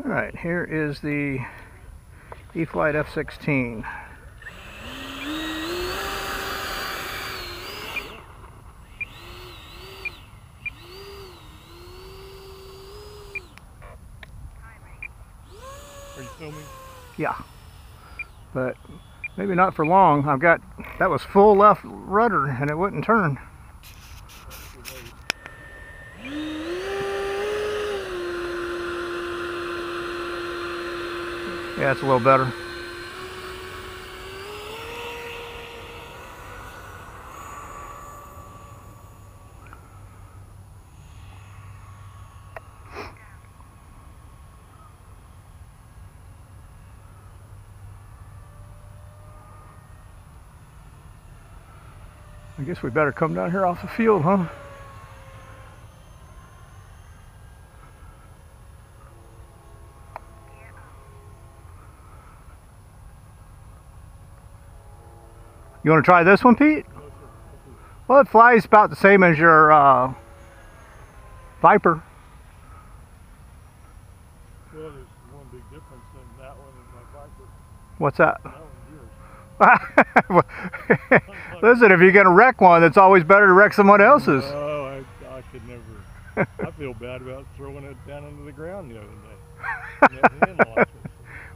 Alright, here is the eFlite F-16. Are you filming? Yeah, but maybe not for long. That was full left rudder and it wouldn't turn. Yeah, it's a little better. I guess we better come down here off the field, huh? You want to try this one, Pete? Well, it flies about the same as your Viper. Well, there's one big difference in that one and my Viper. What's that? That one's yours. Listen, if you're going to wreck one, it's always better to wreck someone else's. Oh, I could never. I feel bad about throwing it down into the ground the other day.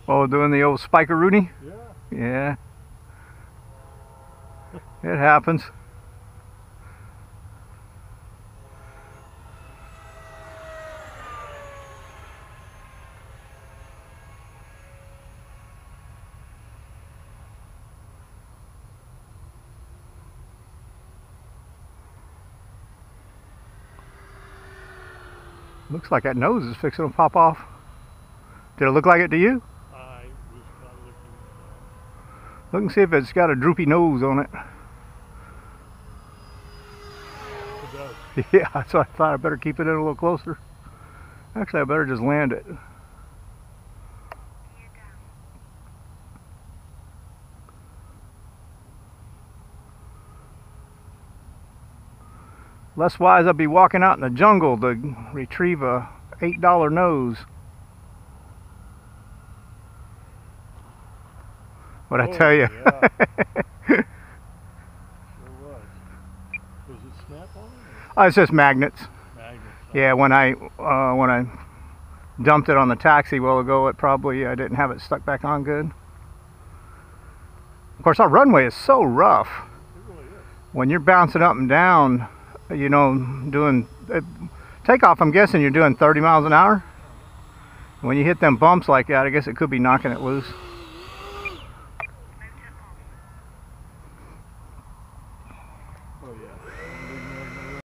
Oh, doing the old spiker-rooney? Yeah. Yeah. It happens. Looks like that nose is fixing to pop off. Did it look like it to you? I was not looking. Look and see if it's got a droopy nose on it. It does. Yeah, that's what I thought. I better keep it in a little closer. Actually, I better just land it. Less wise, I'd be walking out in the jungle to retrieve a $8 nose. What'd I tell you? Yeah. Sure was. Was it snap-on? Oh, it's just magnets. Magnets. Yeah, when I dumped it on the taxi a while ago, I didn't have it stuck back on good. Of course, our runway is so rough. It really is. When you're bouncing up and down, you know, doing takeoff, I'm guessing you're doing 30 miles an hour. When you hit them bumps like that, I guess it could be knocking it loose. Oh yeah.